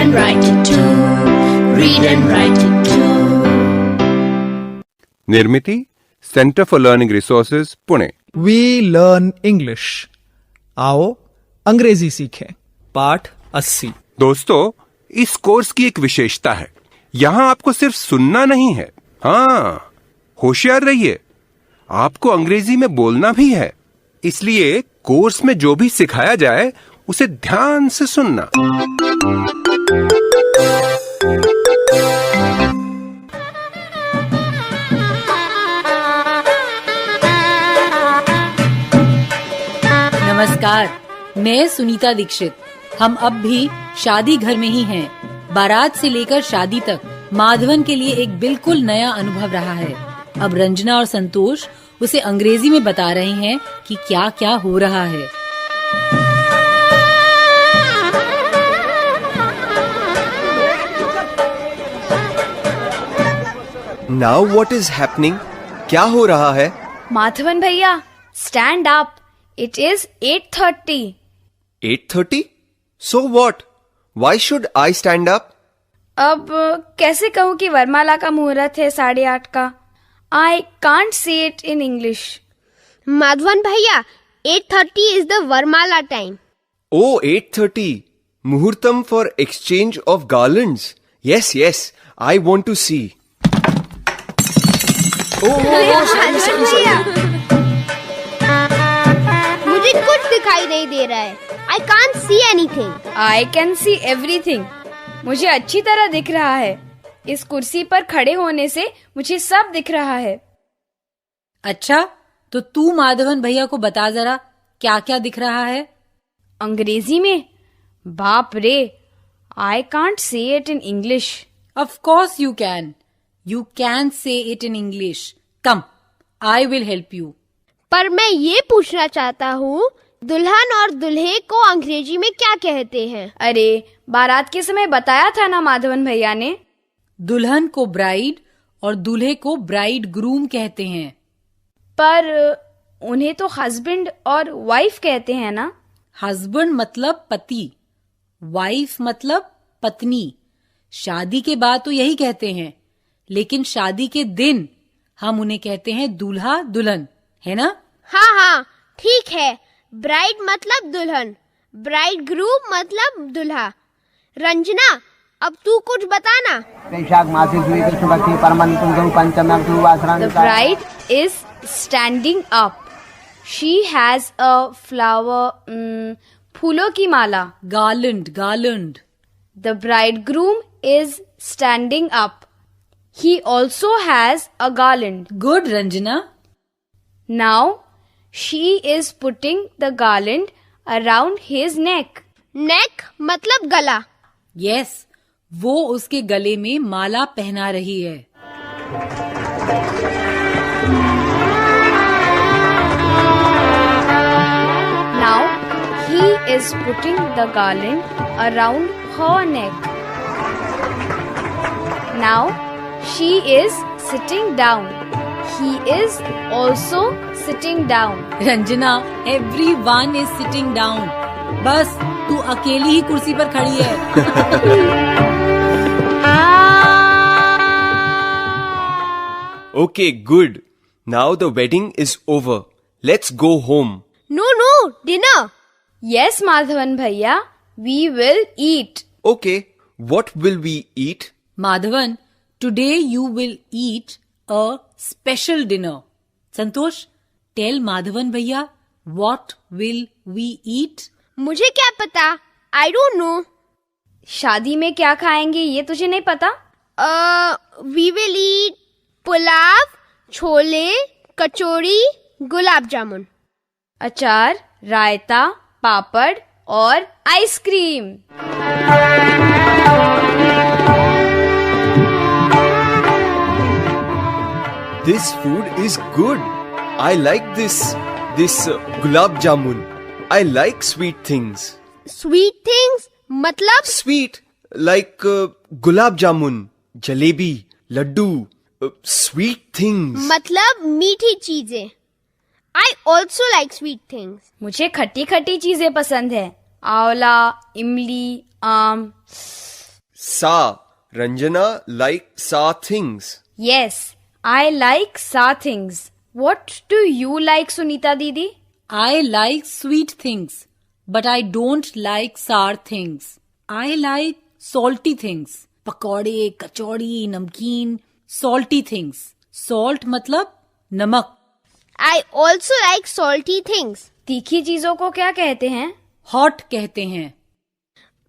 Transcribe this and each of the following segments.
and write it too. Read and write it too. निर्मिति, centre for learning resources, Pune. We learn English. आओ अंग्रेजी सीखें। पाठ 80। दोस्तों, इस कोर्स की एक विशेषता है, यहाँ आपको सिर्फ सुनना नहीं है, हाँ, होशियार रहिए, आपको अंग्रेजी में बोलना भी है। इसलिए कोर्स में जो भी सिखाया जाए उसे ध्यान से सुनना। नमस्कार, मैं सुनीता दीक्षित। हम अब भी शादी घर में ही हैं। बारात से लेकर शादी तक माधवन के लिए एक बिल्कुल नया अनुभव रहा है। अब रंजना और संतोष उसे अंग्रेजी में बता रहे हैं कि क्या क्या हो रहा है। Now what is happening? क्या हो रहा है? माधवन भैया, stand up. It is 8:30. 8:30? So what? Why should I stand up? अब कैसे कहूँ कि वरमाला का मुहूर्त है 8:30 का। I can't say it in English. Madhavan भैया, 8:30 is the Varmala time. Oh, 8:30. Muhurtam for exchange of garlands. Yes, yes. I want to see. मुझे कुछ दिखाई नहीं दे रहा है। I can't see anything. I can see everything. मुझे अच्छी तरह दिख रहा है। इस कुर्सी पर खड़े होने से मुझे सब दिख रहा है। अच्छा, तो तू माधवन भैया को बता जरा क्या क्या दिख रहा है। अंग्रेजी में? बाप रे, I can't say it in English. Of course you can. You can say it in English. Come, I will help you. पर मैं ये पूछना चाहता हूँ, दुल्हन और दुल्हे को अंग्रेजी में क्या कहते हैं? अरे, बारात के समय बताया था ना माधवन भैया ने। दुल्हन को ब्राइड और दूल्हे को ब्राइड ग्रूम कहते हैं। पर उन्हें तो हस्बैंड और वाइफ कहते हैं ना। हस्बैंड मतलब पति, वाइफ मतलब पत्नी। शादी के बाद तो यही कहते हैं, लेकिन शादी के दिन हम उन्हें कहते हैं दूल्हा दुल्हन, है ना? हाँ हाँ, ठीक है। ब्राइड मतलब दुल्हन, ब्राइड ग्रूम मतलब दूल्हा। रंजना, अब तू कुछ बताना। The bride is standing up. She has a flower, फूलों की माला। Garland, garland. The bridegroom is standing up. He also has a garland. Good, Ranjana. Now, she is putting the garland around his neck. नेक मतलब गला। Yes, वो उसके गले में माला पहना रही है। Now, he is putting the garland around her neck. Now, she is sitting down. He is also sitting down. Ranjana, everyone is sitting down. बस तू अकेली ही कुर्सी पर खड़ी है। Okay, good. Now the wedding is over. Let's go home. No, dinner. Yes, Madhavan Bhaiya, we will eat. Okay, what will we eat? Madhavan, today you will eat a special dinner. Santosh, tell Madhavan भैया what will we eat? मुझे क्या पता? I don't know. शादी में क्या खाएंगे ये तुझे नहीं पता? We will eat pulao, chole, कचौड़ी, गुलाब जामुन, अचार, रायता, पापड़ और ice cream. This food is good. I like this gulab jamun. I like sweet things. Sweet things मतलब? Sweet like gulab jamun, jalebi, laddu, sweet things. मतलब मीठी चीजें। I also like sweet things. मुझे खट्टी खट्टी चीजें पसंद है। आंवला, इमली, आम। Sa. Ranjana like sa things. Yes, I like sa things. What do you like, Sunita Didi? I like sweet things, but I don't like sour things. I like salty things. पकौड़े, कचौड़ी, नमकीन, salty things. Salt मतलब नमक. I also like salty things. तीखी चीजों को क्या कहते हैं? Hot कहते हैं.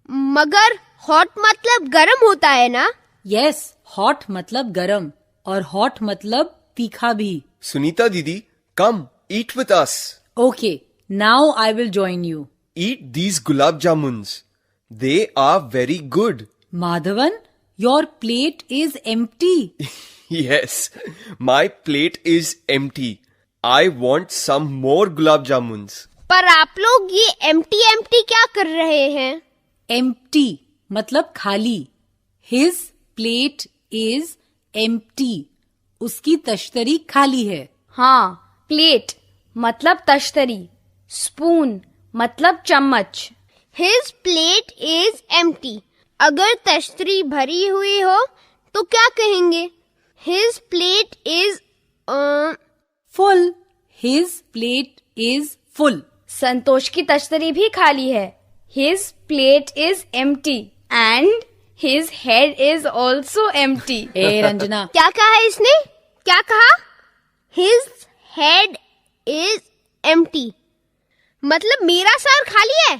मगर हॉट मतलब गरम होता है ना? Yes, hot मतलब गरम और hot मतलब तीखा भी. Sunita Didi, come eat with us. Okay, now I will join you. Eat these gulab jamuns. They are very good. Madhavan, your plate is empty. Yes, my plate is empty. I want some more gulab jamuns. पर आप लोग ये empty क्या कर रहे हैं? Empty मतलब खाली. His plate is empty. उसकी तश्तरी खाली है. हाँ, प्लेट मतलब तश्तरी, स्पून मतलब चम्मच. His plate is empty. अगर तश्तरी भरी हुई हो तो क्या कहेंगे? His plate is Full. His plate is full. संतोष की तश्तरी भी खाली है. His plate is empty and his head is also empty. ए रंजना, क्या कहा इसने? क्या कहा? His head is empty. मतलब मेरा सर खाली है,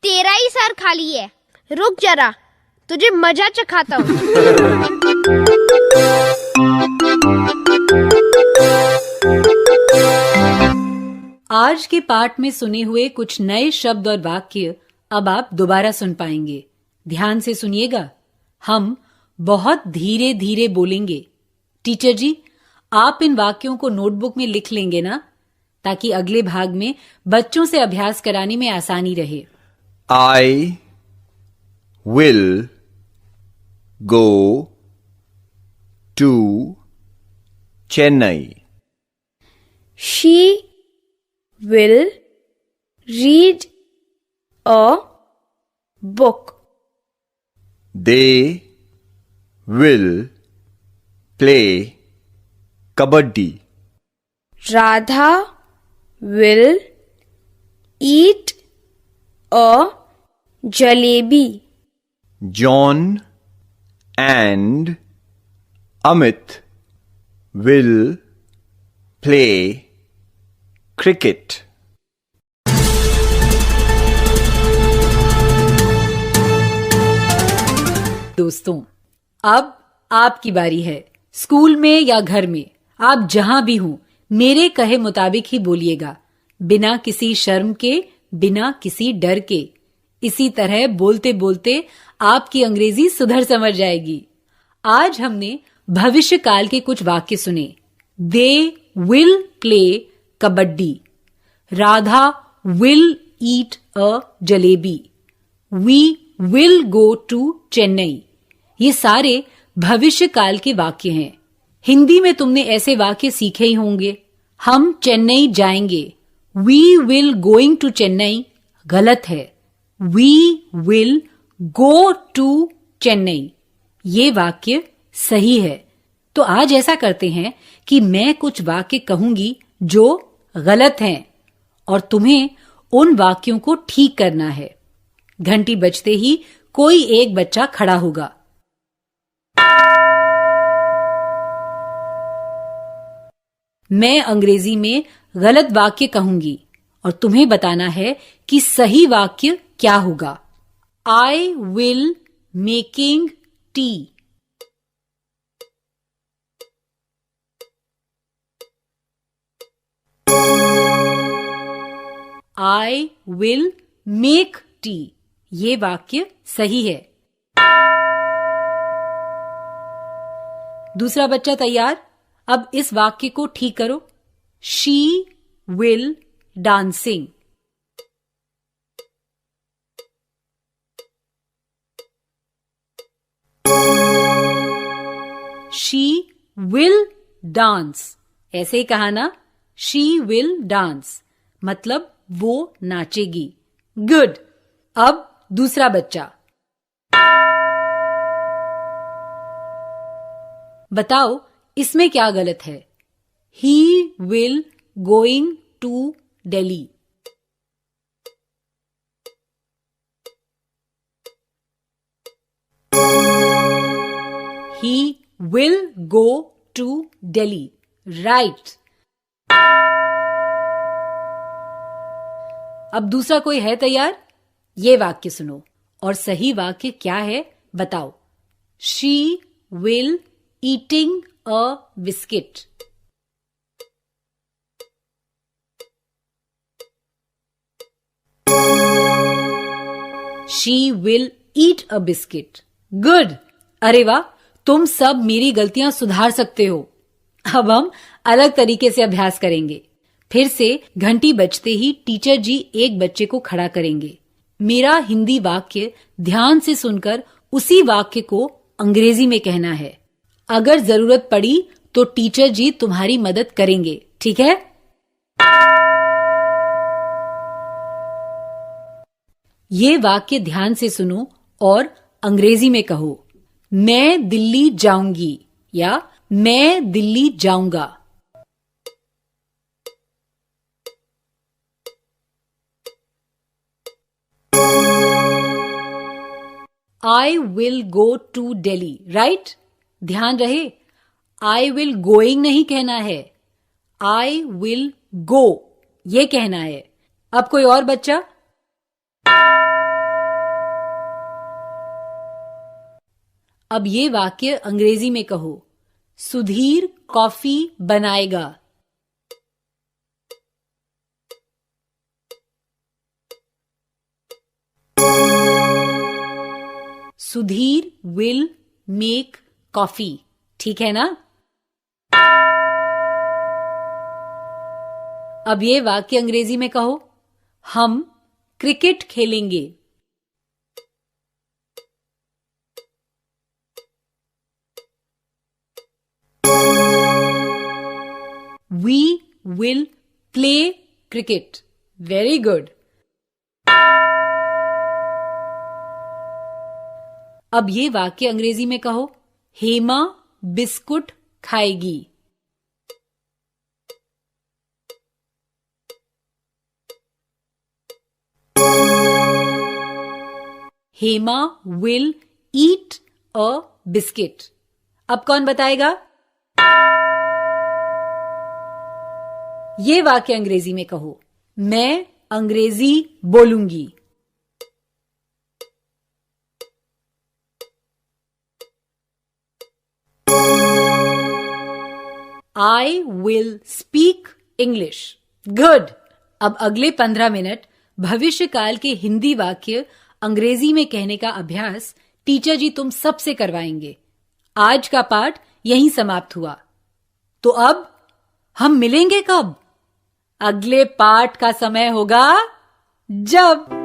तेरा ही सर खाली है. रुक जरा, तुझे मजा चखाता हूँ. आज के पाठ में सुने हुए कुछ नए शब्द और वाक्य अब आप दोबारा सुन पाएंगे. ध्यान से सुनिएगा. हम बहुत धीरे धीरे बोलेंगे. टीचर जी, आप इन वाक्यों को नोटबुक में लिख लेंगे ना, ताकि अगले भाग में बच्चों से अभ्यास कराने में आसानी रहे. I will go to Chennai. She will read a book. They will play kabaddi. Radha will eat a jalebi. John and Amit will play cricket. दोस्तों, अब आपकी बारी है. स्कूल में या घर में, आप जहां भी हों, मेरे कहे मुताबिक ही बोलिएगा, बिना किसी शर्म के, बिना किसी डर के. इसी तरह बोलते बोलते आपकी अंग्रेजी सुधर समझ जाएगी. आज हमने भविष्य काल के कुछ वाक्य सुने. They will play kabaddi. Radha will eat a jalebi. We will go to Chennai. ये सारे भविष्य काल के वाक्य हैं. हिंदी में तुमने ऐसे वाक्य सीखे ही होंगे. हम चेन्नई जाएंगे. We will going to Chennai गलत है. We will go to Chennai ये वाक्य सही है. तो आज ऐसा करते हैं कि मैं कुछ वाक्य कहूंगी जो गलत हैं और तुम्हें उन वाक्यों को ठीक करना है. घंटी बजते ही कोई एक बच्चा खड़ा होगा. मैं अंग्रेजी में गलत वाक्य कहूंगी और तुम्हें बताना है कि सही वाक्य क्या होगा. I will making tea. I will make tea ये वाक्य सही है. दूसरा बच्चा तैयार. अब इस वाक्य को ठीक करो. She will dancing. She will dance. ऐसे ही कहा ना. शी विल डांस मतलब वो नाचेगी. गुड. अब दूसरा बच्चा. बताओ इसमें क्या गलत है? He will going to Delhi. He will go to Delhi. Right. अब दूसरा कोई है तैयार? ये वाक्य सुनो और सही वाक्य क्या है बताओ. She will eating a biscuit. She will eat a biscuit. Good. अरे वाह, तुम सब मेरी गलतियां सुधार सकते हो. अब हम अलग तरीके से अभ्यास करेंगे. फिर से घंटी बजते ही टीचर जी एक बच्चे को खड़ा करेंगे. मेरा हिंदी वाक्य ध्यान से सुनकर उसी वाक्य को अंग्रेजी में कहना है. अगर जरूरत पड़ी तो टीचर जी तुम्हारी मदद करेंगे. ठीक है? ये वाक्य ध्यान से सुनो और अंग्रेजी में कहो. मैं दिल्ली जाऊंगी या मैं दिल्ली जाऊंगा. I will go to Delhi. Right? ध्यान रहे, I will going नहीं कहना है. I will go ये कहना है. अब कोई और बच्चा? अब ये वाक्य अंग्रेजी में कहो. सुधीर कॉफी बनाएगा. Sudhir will make coffee. ठीक है ना? अब ये वाक्य अंग्रेजी में कहो. हम क्रिकेट खेलेंगे. We will play cricket. Very good. अब ये वाक्य अंग्रेजी में कहो. हेमा बिस्कुट खाएगी. Hema will eat a biscuit. अब कौन बताएगा? ये वाक्य अंग्रेजी में कहो. मैं अंग्रेजी बोलूंगी. I will speak English. Good. अब अगले 15 मिनट भविष्य काल के हिंदी वाक्य अंग्रेजी में कहने का अभ्यास टीचर जी तुम सबसे करवाएंगे. आज का पाठ यहीं समाप्त हुआ. तो अब हम मिलेंगे कब? अगले पाठ का समय होगा जब